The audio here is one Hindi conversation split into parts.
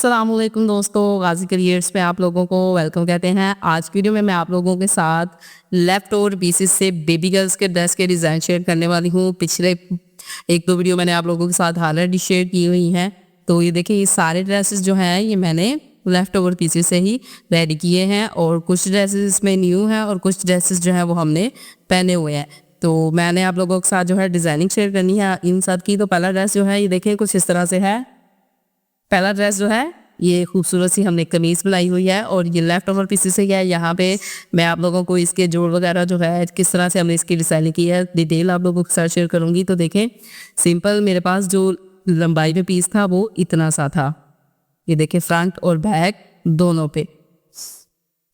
अस्सलामुअलैकुम दोस्तों, गाजी करियर्स में आप लोगों को वेलकम कहते हैं। आज की वीडियो में मैं आप लोगों के साथ लेफ्ट ओवर पीसेस से बेबी गर्ल्स के ड्रेस के डिज़ाइन शेयर करने वाली हूँ। पिछले एक दो वीडियो मैंने आप लोगों के साथ ऑलरेडी शेयर की हुई हैं। तो ये देखिए, ये सारे ड्रेसेस जो हैं ये मैंने लेफ्ट ओवर पीसेस से ही रेडी किए हैं और कुछ ड्रेसेस इसमें न्यू हैं और कुछ ड्रेसेस जो है वो हमने पहने हुए हैं। तो मैंने आप लोगों के साथ जो है डिज़ाइनिंग शेयर करनी है इन सब की। तो पहला ड्रेस जो है ये देखिए कुछ इस तरह से है। पहला ड्रेस जो है ये खूबसूरत सी हमने कमीज बनाई हुई है और ये लेफ्ट ओवर पीसेस से है। यहाँ पे मैं आप लोगों को इसके जोड़ वगैरह जो है किस तरह से हमने इसकी डिज़ाइनिंग की है डिटेल आप लोगों के साथ शेयर करूँगी। तो देखें, सिंपल मेरे पास जो लंबाई में पीस था वो इतना सा था। ये देखें, फ्रंट और बैक दोनों पे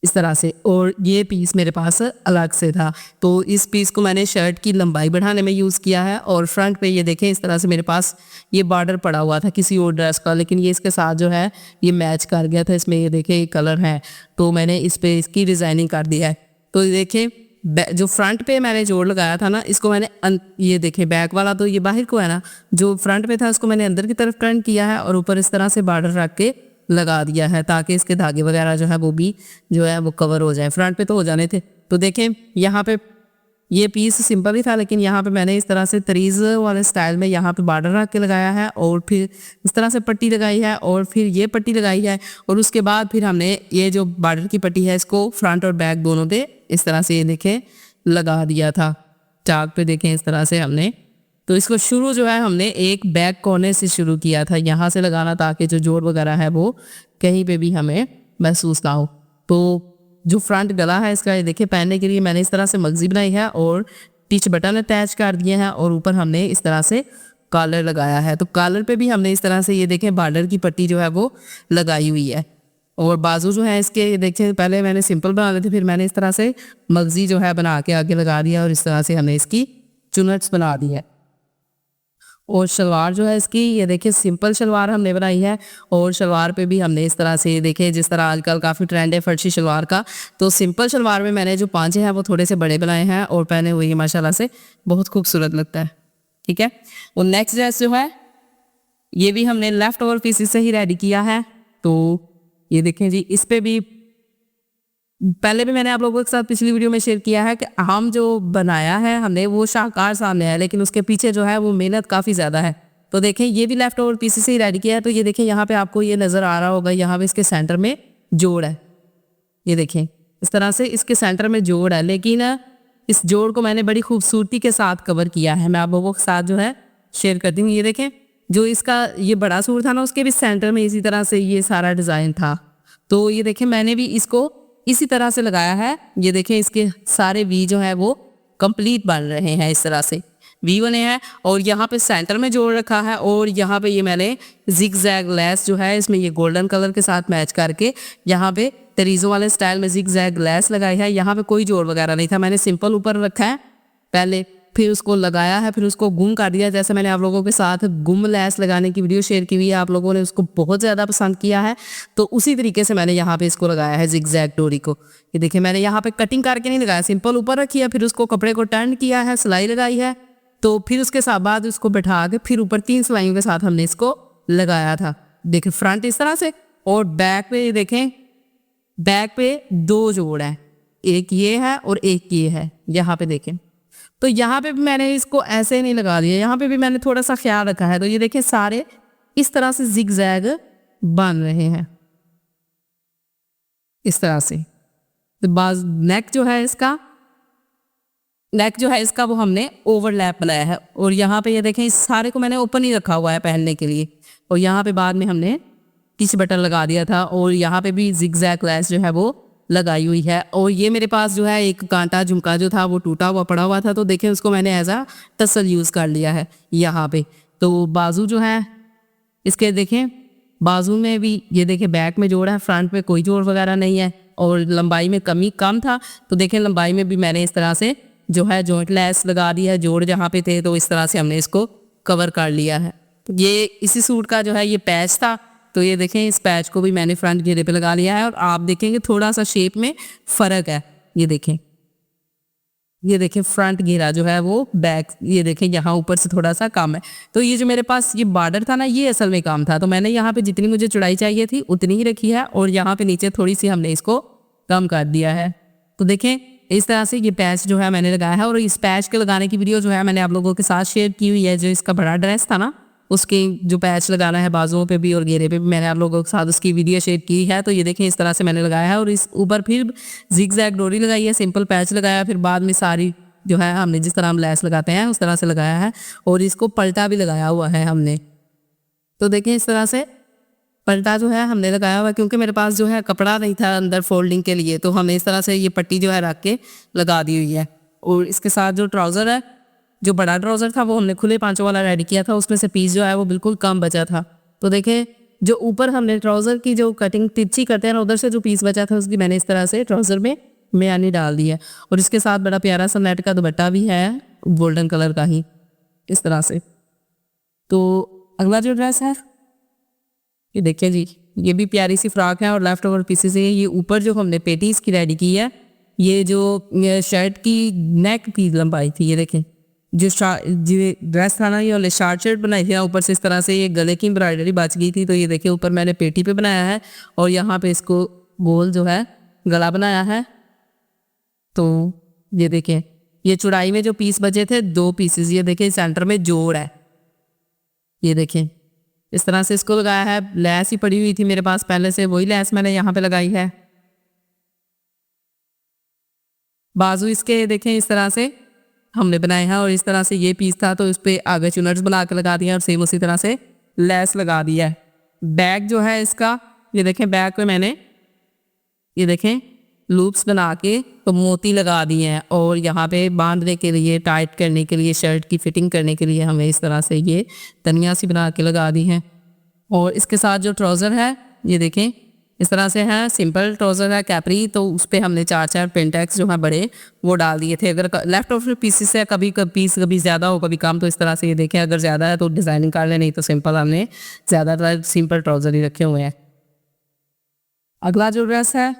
इस तरह से, और ये पीस मेरे पास अलग से था। तो इस पीस को मैंने शर्ट की लंबाई बढ़ाने में यूज़ किया है और फ्रंट पे ये देखें इस तरह से मेरे पास ये बॉर्डर पड़ा हुआ था किसी और ड्रेस का, लेकिन ये इसके साथ जो है ये मैच कर गया था। इसमें ये देखें ये कलर है, तो मैंने इस पे इसकी डिज़ाइनिंग कर दिया है। तो ये देखें, जो फ्रंट पे मैंने जोड़ लगाया था ना, इसको मैंने ये देखें बैक वाला तो ये बाहर को है ना, जो फ्रंट पे था उसको मैंने अंदर की तरफ टर्न किया है और ऊपर इस तरह से बॉर्डर रख के लगा दिया है ताकि इसके धागे वगैरह जो है वो भी जो है वो कवर हो जाए। फ्रंट पे तो हो जाने थे। तो देखें यहाँ पे ये पीस सिंपल ही था, लेकिन यहाँ पे मैंने इस तरह से तरीज वाले स्टाइल में यहाँ पे बॉर्डर रख के लगाया है और फिर इस तरह से पट्टी लगाई है और फिर ये पट्टी लगाई है और उसके बाद फिर हमने ये जो बॉर्डर की पट्टी है इसको फ्रंट और बैक दोनों पे इस तरह से ये देखें लगा दिया था चाक पे। देखें इस तरह से हमने, तो इसको शुरू जो है हमने एक बैक कोने से शुरू किया था, यहाँ से लगाना ताकि जो जोड़ वगैरह है वो कहीं पे भी हमें महसूस ना हो। तो जो फ्रंट गला है इसका ये देखिए, पहनने के लिए मैंने इस तरह से मगजी बनाई है और टिच बटन अटैच कर दिए हैं और ऊपर हमने इस तरह से कॉलर लगाया है। तो कॉलर पे भी हमने इस तरह से ये देखें बॉर्डर की पट्टी जो है वो लगाई हुई है और बाजू जो है इसके ये देखिए, पहले मैंने सिंपल बना लिए थे, फिर मैंने इस तरह से मगजी जो है बना के आगे लगा दिया और इस तरह से हमने इसकी चुनट्स बना दी है। और शलवार जो है इसकी ये देखिए सिंपल शलवार हमने बनाई है और शलवार पे भी हमने इस तरह से देखिए, जिस तरह आजकल काफ़ी ट्रेंड है फर्शी शलवार का, तो सिंपल शलवार में मैंने जो पांचे हैं वो थोड़े से बड़े बनाए हैं और पहने हुए माशाल्लाह से बहुत खूबसूरत लगता है। ठीक है, और नेक्स्ट ड्रेस जो है ये भी हमने लेफ्ट ओवर पीसेस से ही रेडी किया है। तो ये देखें जी, इस पे भी पहले भी मैंने आप लोगों के साथ पिछली वीडियो में शेयर किया है कि हम जो बनाया है हमने वो शाहकार सामने है, लेकिन उसके पीछे जो है वो मेहनत काफ़ी ज़्यादा है। तो देखें ये भी लेफ्ट ओवर पीसेस से ही रेडी किया है। तो ये देखें यहाँ पे आपको ये नज़र आ रहा होगा, यहाँ पे इसके सेंटर में जोड़ है। ये देखें इस तरह से इसके सेंटर में जोड़ है, लेकिन इस जोड़ को मैंने बड़ी खूबसूरती के साथ कवर किया है। मैं आप लोगों के साथ जो है शेयर करती हूँ। ये देखें, जो इसका ये बड़ा सूट था ना उसके भी सेंटर में इसी तरह से ये सारा डिज़ाइन था। तो ये देखें मैंने भी इसको इसी तरह से लगाया है। ये देखें इसके सारे वी जो है वो कंप्लीट बन रहे हैं, इस तरह से वी बने हैं और यहाँ पे सेंटर में जोड़ रखा है और यहाँ पे ये मैंने जिग जैग लेस जो है इसमें ये गोल्डन कलर के साथ मैच करके यहाँ पे तरीजों वाले स्टाइल में जिग जैग लेस लगाई है। यहाँ पे कोई जोड़ वगैरह नहीं था, मैंने सिंपल ऊपर रखा है पहले, फिर उसको लगाया है, फिर उसको गुम कर दिया। जैसे मैंने आप लोगों के साथ गुम लैस लगाने की वीडियो शेयर की हुई है, आप लोगों ने उसको बहुत ज़्यादा पसंद किया है, तो उसी तरीके से मैंने यहाँ पे इसको लगाया है जिगजैग डोरी को। ये देखिए मैंने यहाँ पे कटिंग करके नहीं लगाया, सिंपल ऊपर रखी है, फिर उसको कपड़े को टर्न किया है, सिलाई लगाई है, तो फिर उसके साथ बाद उसको बैठा के फिर ऊपर 3 सिलाइयों के साथ हमने इसको लगाया था। देखिए फ्रंट इस तरह से और बैक पे ये देखें, बैक पे 2 जोड़ है, एक ये है और एक ये है। यहाँ पे देखें, तो यहाँ पे भी मैंने इसको ऐसे नहीं लगा दिया, यहाँ पे भी मैंने थोड़ा सा ख्याल रखा है। तो ये देखें सारे इस तरह से जिग जैग बन रहे हैं इस तरह से। तो बाज नेक जो है इसका वो हमने ओवरलैप बनाया है और यहाँ पे ये देखें इस सारे को मैंने ओपन ही रखा हुआ है पहनने के लिए और यहाँ पे बाद में हमने टिच बटन लगा दिया था और यहाँ पे भी जिग जैग लेस जो है वो लगाई हुई है। और ये मेरे पास जो है एक कांटा झुमका जो था वो टूटा हुआ पड़ा हुआ था, तो देखें उसको मैंने एज आ टसल यूज़ कर लिया है यहाँ पे। तो बाजू जो है इसके देखें, बाजू में भी ये देखें बैक में जोड़ है, फ्रंट में कोई जोड़ वगैरह नहीं है और लंबाई में कम था। तो देखें लंबाई में भी मैंने इस तरह से जो है जॉइंट लेस लगा दी है, जोड़ जहाँ पे थे तो इस तरह से हमने इसको कवर कर लिया है। ये इसी सूट का जो है ये पैच था, तो ये देखें इस पैच को भी मैंने फ्रंट घेरे पे लगा लिया है और आप देखेंगे थोड़ा सा शेप में फ़र्क है। ये देखें ये देखें फ्रंट घेरा जो है वो बैक, ये देखें यहाँ ऊपर से थोड़ा सा कम है। तो ये जो मेरे पास ये बॉर्डर था ना, ये असल में काम था, तो मैंने यहाँ पे जितनी मुझे चौड़ाई चाहिए थी उतनी ही रखी है और यहाँ पे नीचे थोड़ी सी हमने इसको कम कर दिया है। तो देखें इस तरह से ये पैच जो है मैंने लगाया है, और इस पैच के लगाने की वीडियो जो है मैंने आप लोगों के साथ शेयर की हुई है। जो इसका बड़ा ड्रेस था ना, उसके जो पैच लगाना है बाजुओं पे भी और घेरे पे भी, मैंने आप लोगों के साथ उसकी वीडियो शेयर की है। तो ये देखें इस तरह से मैंने लगाया है, और इस ऊपर फिर जिग जैग डोरी लगाई है, सिंपल पैच लगाया, फिर बाद में सारी जो है हमने जिस तरह हम लैस लगाते हैं उस तरह से लगाया है, और इसको पलटा भी लगाया हुआ है हमने। तो देखें इस तरह से पलटा जो है हमने लगाया हुआ है, क्योंकि मेरे पास जो है कपड़ा नहीं था अंदर फोल्डिंग के लिए, तो हमने इस तरह से ये पट्टी जो है रख के लगा दी हुई है। और इसके साथ जो ट्राउज़र है, जो बड़ा ट्राउज़र था वो हमने खुले पांचों वाला रेडी किया था, उसमें से पीस जो है वो बिल्कुल कम बचा था। तो देखें जो ऊपर हमने ट्राउज़र की जो कटिंग तिरछी करते हैं ना, उधर से जो पीस बचा था उसकी मैंने इस तरह से ट्राउज़र में मियानी डाल दी है। और इसके साथ बड़ा प्यारा सा नेट का दुपट्टा भी है, गोल्डन कलर का ही, इस तरह से। तो अगला जो ड्रेस है ये देखिए जी, ये भी प्यारी सी फ्रॉक है और लेफ्ट ओवर पीसेस है। ये ऊपर जो हमने पेटी इसकी रेडी की है, ये जो शर्ट की नेक की लंबाई थी, ये देखें जो ड्रेस था ना, ये वाले शॉर्ट शर्ट बनाई थी ना, ऊपर से इस तरह से ये गले की एम्ब्रॉयडरी बच गई थी। तो ये देखिए ऊपर मैंने पेटी पे बनाया है और यहाँ पे इसको गोल जो है गला बनाया है। तो ये देखें ये चौड़ाई में जो पीस बचे थे 2 पीसेस, ये देखें सेंटर में जोड़ है, ये देखें इस तरह से इसको लगाया है। लैस ही पड़ी हुई थी मेरे पास पहले से, वही लैस मैंने यहाँ पे लगाई है। बाजू इसके देखें इस तरह से हमने बनाए हैं, और इस तरह से ये पीस था तो इस पर आगे चुनर्स बना के लगा दिया और सेम उसी तरह से लैस लगा दिया है। बैक जो है इसका, ये देखें बैक में मैंने ये देखें लूप्स बना के तो मोती लगा दिए हैं, और यहाँ पे बांधने के लिए, टाइट करने के लिए, शर्ट की फिटिंग करने के लिए हमें इस तरह से ये तनिया सी बना के लगा दी हैं। और इसके साथ जो ट्राउज़र है ये देखें इस तरह से है, सिंपल ट्राउज़र है कैपरी, तो उस पर हमने 4-4 पेंटेक्स जो है बड़े वो डाल दिए थे। अगर लेफ्ट ओवर पीसेस है, कभी पीस कभी ज़्यादा हो कभी कम, तो इस तरह से ये देखें अगर ज़्यादा है तो डिज़ाइनिंग कर लें, नहीं तो सिंपल हमने ज़्यादातर सिंपल ट्राउज़र ही रखे हुए हैं। अगला जो ड्रेस है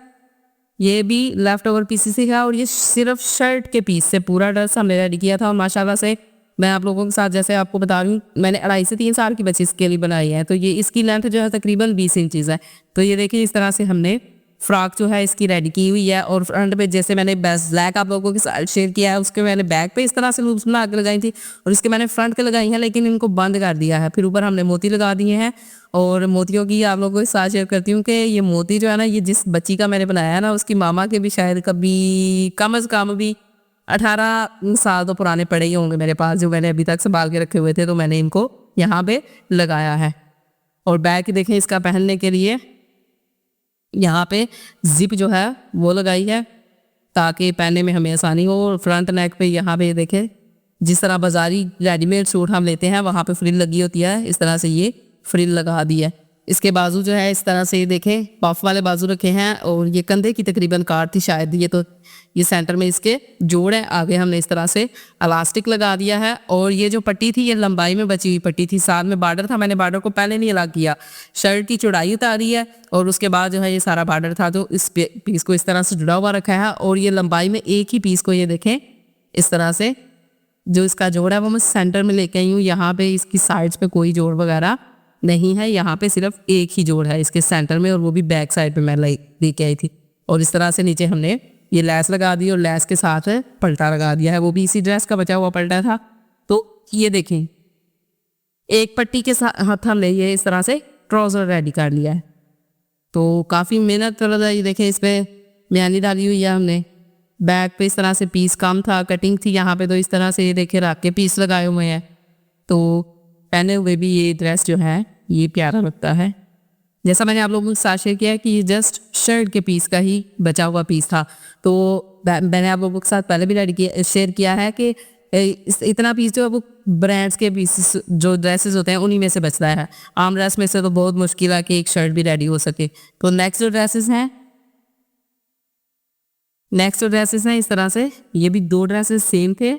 ये भी लेफ्ट ओवर पीसेस ही है, और ये सिर्फ शर्ट के पीस से पूरा ड्रेस हमने रेडी किया था। और माशाल्लाह से मैं आप लोगों के साथ जैसे आपको बता रही हूँ, मैंने 2.5 से 3 साल की बच्ची इसके लिए बनाई है। तो ये इसकी लेंथ जो है तकरीबन 20 इंचज़ है। तो ये देखिए इस तरह से हमने फ्रॉक जो है इसकी रेडी की हुई है, और फ्रंट पे जैसे मैंने ब्लैक आप लोगों के साथ शेयर किया है, उसके मैंने बैक पे इस तरह से लूप्स बना के लगाई थी, और इसके मैंने फ्रंट पे लगाई हैं, लेकिन इनको बंद कर दिया है। फिर ऊपर हमने मोती लगा दिए हैं, और मोतियों की आप लोगों के साथ शेयर करती हूँ कि ये मोती जो है ना, ये जिस बच्ची का मैंने बनाया है ना, उसकी मामा के भी शायद कभी कम अज़ कम भी 18 साल तो पुराने पड़े ही होंगे मेरे पास, जो मैंने अभी तक संभाल के रखे हुए थे। तो मैंने इनको यहाँ पे लगाया है। और बैक देखें इसका पहनने के लिए यहाँ पे जिप जो है वो लगाई है ताकि पहनने में हमें आसानी हो। और फ्रंट नेक पे यहाँ पे देखें जिस तरह बाजारी रेडीमेड सूट हम लेते हैं वहाँ पे फ्रिल लगी होती है, इस तरह से ये फ्रिल लगा दी है। इसके बाजू जो है इस तरह से देखें पफ वाले बाजू रखे हैं, और ये कंधे की तकरीबन काट थी शायद ये, तो ये सेंटर में इसके जोड़ है। आगे हमने इस तरह से इलास्टिक लगा दिया है, और ये जो पट्टी थी ये लंबाई में बची हुई पट्टी थी, साथ में बॉर्डर था, मैंने बॉर्डर को पहले नहीं अलग किया, शर्ट की चौड़ाई उतारी है, और उसके बाद जो है ये सारा बॉर्डर था जो इस पीस को इस तरह से जुड़ा हुआ रखा है। और ये लंबाई में एक ही पीस को ये देखें इस तरह से जो इसका जोड़ है वो मैं सेंटर में लेके आई हूँ। यहाँ पे इसकी साइड्स पे कोई जोड़ वगैरह नहीं है, यहाँ पे सिर्फ एक ही जोड़ है इसके सेंटर में, और वो भी बैक साइड पे मैं लेके आई थी। और इस तरह से नीचे हमने ये लैस लगा दी, और लैस के साथ पलटा लगा दिया है, वो भी इसी ड्रेस का बचा हुआ पलटा था। तो ये देखें एक पट्टी के साथ हमने ये इस तरह से ट्राउज़र रेडी कर लिया है। तो काफ़ी मेहनत कर रहा है। ये देखें इस पर म्यानी डाली हुई है हमने, बैक पे इस तरह से पीस कम था, कटिंग थी यहाँ पे, तो इस तरह से ये देखे रख के पीस लगाए हुए हैं। तो पहने हुए भी ये ड्रेस जो है ये प्यारा लगता है। जैसा मैंने आप लोगों के साथ शेयर किया है कि ये जस्ट शर्ट के पीस का ही बचा हुआ पीस था। तो मैंने आप लोगों के साथ पहले भी रेडी किया शेयर किया है कि इतना पीस जो है वो ब्रांड्स के पीस जो ड्रेसेस होते हैं उन्हीं में से बचता है। आम ड्रेस में से तो बहुत मुश्किल है कि एक शर्ट भी रेडी हो सके। तो नेक्स्ट जो ड्रेसेस हैं इस तरह से, ये भी 2 ड्रेसेस सेम थे,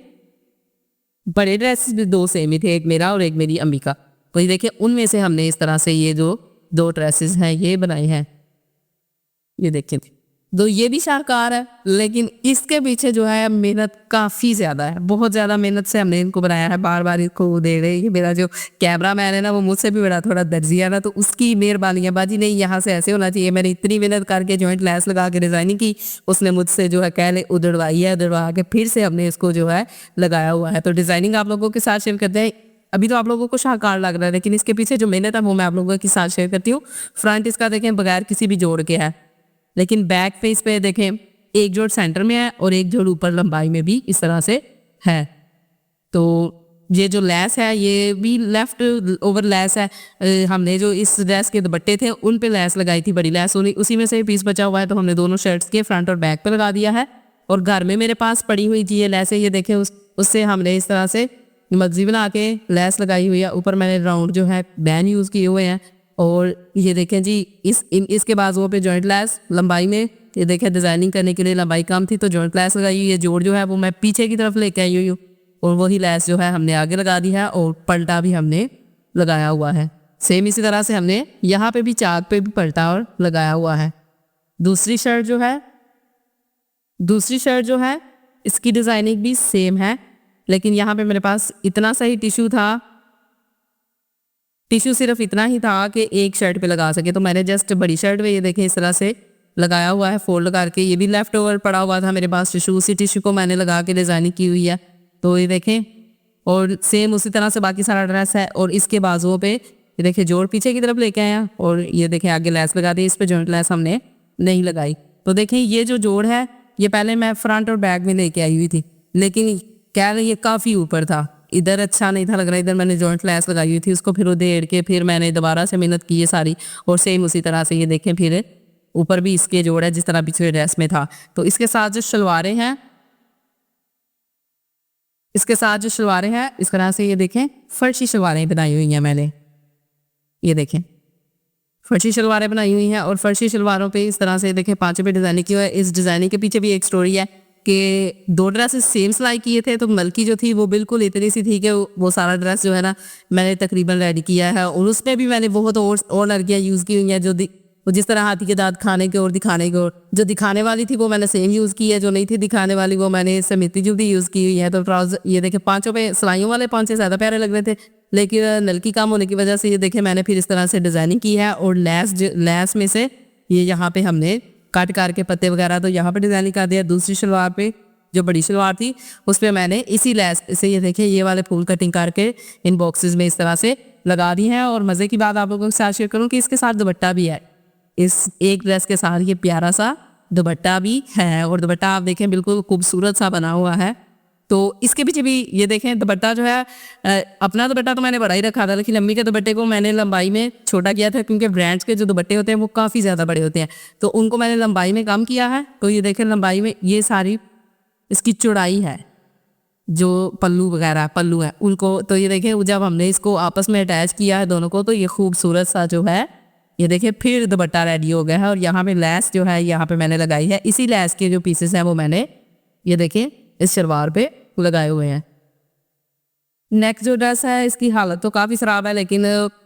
बड़े ड्रेसेस भी 2 सेम ही थे, एक मेरा और एक मेरी अम्मी का। तो ये देखिए उनमें से हमने इस तरह से ये जो 2 ड्रेसेस हैं ये बनाए हैं। ये देखिए तो ये भी शाहकार है, लेकिन इसके पीछे जो है मेहनत काफ़ी ज़्यादा है, बहुत ज़्यादा मेहनत से हमने इनको बनाया है। बार बार इसको वो दे रहे हैं, ये मेरा जो कैमरा मैन है ना वो मुझसे भी बड़ा थोड़ा दर्जिया ना, तो उसकी मेहरबानी है बाजी, नहीं यहाँ से ऐसे होना चाहिए। मैंने इतनी मेहनत करके जॉइंट लेस लगा के डिज़ाइनिंग की, उसने मुझसे जो है कह ले उधड़वाई है, उधड़वा के फिर से हमने इसको जो है लगाया हुआ है। तो डिज़ाइनिंग आप लोगों के साथ शेयर करते हैं। अभी तो आप लोगों को शाहकार लग रहा है, लेकिन इसके पीछे जो मेहनत है वो मैं आप लोगों के साथ शेयर करती हूँ। फ्रंट इसका देखें बगैर किसी भी जोड़ के है, लेकिन बैक पे इस पे देखें एक जोड़ सेंटर में है और एक जोड़ ऊपर लंबाई में भी इस तरह से है। तो ये जो लेस है ये भी लेफ्ट ओवर लेस है। हमने जो इस ड्रेस के दुपट्टे थे उन पे लेस लगाई थी, बड़ी लेस, उसी में से पीस बचा हुआ है, तो हमने दोनों शर्ट्स के फ्रंट और बैक पे लगा दिया है। और घर में मेरे पास पड़ी हुई थी ये लेस है, ये देखें उससे हमने इस तरह से मर्जी बना के लेस लगाई हुई है। ऊपर मैंने राउंड जो है बैन यूज़ किए हुए हैं। और ये देखें जी इसके बाजुओं पे जॉइंट लेस लंबाई में, ये देखें डिज़ाइनिंग करने के लिए लंबाई कम थी तो जॉइंट लेस लगाई हुई है। जोड़ जो है वो मैं पीछे की तरफ लेके आई हुई हूँ और वही लेस जो है हमने आगे लगा दी है और पलटा भी हमने लगाया हुआ है। सेम इसी तरह से हमने यहाँ पे भी चाक पे भी पलटा और लगाया हुआ है। दूसरी शर्ट जो है इसकी डिज़ाइनिंग भी सेम है, लेकिन यहाँ पे मेरे पास इतना सही टिश्यू था, टिश्यू सिर्फ इतना ही था कि एक शर्ट पे लगा सके, तो मैंने जस्ट बड़ी शर्ट पे ये देखें इस तरह से लगाया हुआ है फोल्ड करके। ये भी लेफ्ट ओवर पड़ा हुआ था मेरे पास टिश्यू, उसी टिश्यू को मैंने लगा के डिज़ाइनिंग की हुई है। तो ये देखें, और सेम उसी तरह से बाकी सारा ड्रेस है। और इसके बाजुओं पे ये देखें जोड़ पीछे की तरफ लेके आया और ये देखें आगे लेस लगा दी, इस पे जॉइंट लेस हमने नहीं लगाई। तो देखें ये जो जोड़ है ये पहले मैं फ्रंट और बैक में लेके आई हुई थी, लेकिन कह रही ये काफ़ी ऊपर था, इधर अच्छा नहीं था लग रहा, इधर मैंने जॉइंट लेस लगाई हुई थी, उसको फिर उधेड़ के फिर मैंने दोबारा से मेहनत की है सारी। और सेम उसी तरह से ये देखें फिर ऊपर भी इसके जोड़ है जिस तरह पिछले ड्रेस में था। तो इसके साथ जो शलवारें हैं इस तरह से ये देखें फर्शी शलवारें बनाई हुई हैं मैंने, ये देखें फर्शी शलवारें बनाई हुई हैं। और फर्शी शलवारों पे इस तरह से देखें पांचों पे डिज़ाइनिंग की हुई है। इस डिज़ाइनिंग के पीछे भी एक स्टोरी है कि दो ड्रेसेस सेम सिलाई किए थे, तो मलकी जो थी वो बिल्कुल इतनी सी थी कि वो सारा ड्रेस जो है ना मैंने तकरीबन रेडी किया है। और उसमें भी मैंने बहुत और लड़कियाँ यूज़ की हुई हैं, वो जिस तरह हाथी के दांत खाने के और दिखाने के, और जो दिखाने वाली थी वो मैंने सेम यूज़ की है, जो नहीं थी दिखाने वाली वो मैंने समिति जुल्दी यूज़ की हुई है। तो ट्राउजर ये देखे पांचों पे सिलाइयों वाले पांच ज़्यादा प्यारे लग रहे थे, लेकिन नलकी कम होने की वजह से ये देखे मैंने फिर इस तरह से डिज़ाइनिंग की है। और लेस में से ये यहाँ पे हमने कट करके पत्ते वगैरह तो यहाँ पे डिज़ाइनिंग कर दिया। दूसरी शलवार पे जो बड़ी शलवार थी उस पर मैंने इसी लेस से ये देखें ये वाले फूल कटिंग करके इन बॉक्सेस में इस तरह से लगा दी हैं। और मज़े की बात आप लोगों के साथ शेयर करूँ कि इसके साथ दुपट्टा भी है, इस एक ड्रेस के साथ ये प्यारा सा दुपट्टा भी है। और दुपट्टा आप देखें बिल्कुल खूबसूरत सा बना हुआ है। तो इसके पीछे भी ये देखें दुपट्टा जो है अपना दुपट्टा तो मैंने बड़ा ही रखा था, लेकिन अम्मी के दुपट्टे को मैंने लंबाई में छोटा किया था, क्योंकि ब्रांड्स के जो दुपट्टे होते हैं वो काफ़ी ज़्यादा बड़े होते हैं, तो उनको मैंने लंबाई में कम किया है। तो ये देखें लंबाई में ये सारी इसकी चौड़ाई है, जो पल्लू है उनको, तो ये देखें जब हमने इसको आपस में अटैच किया है दोनों को, तो ये खूबसूरत सा जो है ये देखिए फिर दुपट्टा रेडी हो गया है। और यहाँ पे लेस जो है यहाँ पे मैंने लगाई है, इसी लेस के जो पीसेस हैं वो मैंने ये देखिए इस शलवार पे लगाए हुए हैं। नेक्स्ट जो ड्रेस है इसकी हालत तो काफ़ी ख़राब है, लेकिन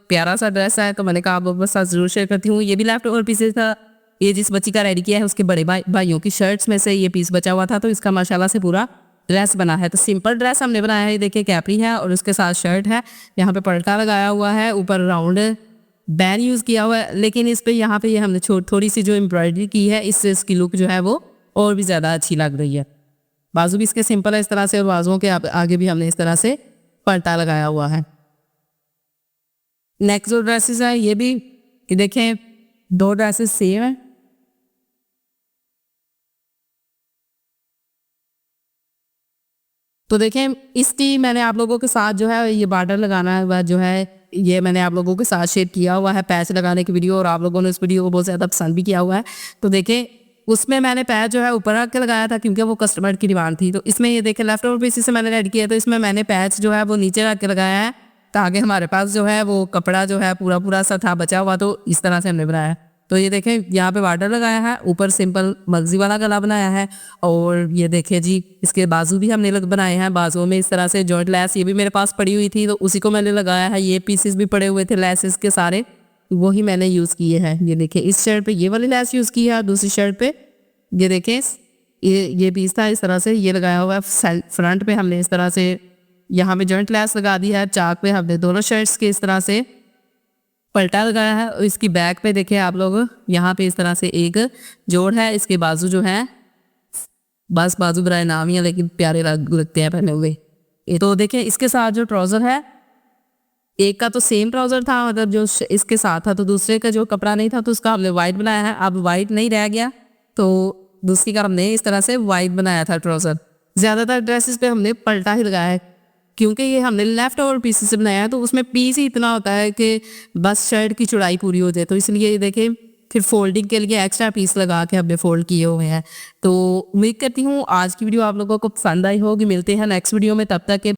प्यारा सा ड्रेस है, तो मैंने कहा आप लोगों के साथ ज़रूर शेयर करती हूँ। ये भी लेफ्ट ओवर पीसेस था, ये जिस बच्ची का रेडी किया है उसके बड़े भाइयों की शर्ट्स में से ये पीस बचा हुआ था, तो इसका माशाल्लाह से पूरा ड्रेस बना है। तो सिंपल ड्रेस हमने बनाया है, ये देखिए कैपरी है और उसके साथ शर्ट है, यहाँ पे पलटा लगाया हुआ है, ऊपर राउंड बैन यूज़ किया हुआ है, लेकिन इस पे यहाँ पे ये हमने थोड़ी सी जो एम्ब्रॉयडरी की है, इससे इसकी लुक जो है वो और भी ज़्यादा अच्छी लग रही है। बाजू भी इसके सिंपल है इस तरह से, और बाजुओं के आगे भी हमने इस तरह से पलटा लगाया हुआ है। नेक्स्ट जो ड्रेसेस है ये भी देखें दो ड्रेसेस सेम है, तो देखें इसकी मैंने आप लोगों के साथ जो है ये बॉर्डर लगाना है जो है ये मैंने आप लोगों के साथ शेयर किया हुआ है पैच लगाने की वीडियो, और आप लोगों ने इस वीडियो को बहुत ज़्यादा पसंद भी किया हुआ है। तो देखें उसमें मैंने पैच जो है ऊपर रख के लगाया था क्योंकि वो कस्टमर की डिमांड थी। तो इसमें ये देखें लेफ्ट ओवर बेसिस से मैंने रेडी किया, तो इसमें मैंने पैच जो है वो नीचे रख के लगाया है ताकि हमारे पास जो है वो कपड़ा जो है पूरा सा था बचा हुआ, तो इस तरह से हमने बनाया है। तो ये देखें यहाँ पे बॉर्डर लगाया है, ऊपर सिंपल मगजी वाला गला बनाया है, और ये देखिए जी इसके बाजू भी हमने बनाए हैं। बाजुओं में इस तरह से जॉइंट लेस ये भी मेरे पास पड़ी हुई थी, तो उसी को मैंने लगाया है। ये पीसेस भी पड़े हुए थे लेसेस के सारे, वही मैंने यूज़ किए हैं। ये देखिए इस शर्ट पे ये वाली लेस यूज़ की है, और दूसरी शर्ट पे ये देखें, ये पीस था इस तरह से, ये लगाया हुआ है फ्रंट पे हमने इस तरह से, यहाँ पे जॉइंट लेस लगा दी है। चाक पे हमने दोनों शर्ट्स के इस तरह से पलटा लगाया है। और इसकी बैक पे देखें आप लोग, यहाँ पे इस तरह से एक जोड़ है। इसके बाजू जो है, बस बाजू बनाए नाम ही है लेकिन प्यारे लगते हैं पहने हुए। ये तो देखें इसके साथ जो ट्राउज़र है, एक का तो सेम ट्राउज़र था मतलब जो इसके साथ था, तो दूसरे का जो कपड़ा नहीं था तो उसका हमने वाइट बनाया है। अब वाइट नहीं रह गया तो दूसरी का हमने इस तरह से वाइट बनाया था ट्राउज़र। ज़्यादातर ड्रेसेस पे हमने पलटा ही लगाया है क्योंकि ये हमने लेफ्ट ओवर पीसेस से बनाया है, तो उसमें पीस ही इतना होता है कि बस शर्ट की चौड़ाई पूरी हो जाए। तो इसलिए ये देखें फिर फोल्डिंग के लिए एक्स्ट्रा पीस लगा के हमने फोल्ड किए हुए हैं। तो उम्मीद करती हूँ आज की वीडियो आप लोगों को पसंद आई होगी। मिलते हैं नेक्स्ट वीडियो में, तब तक के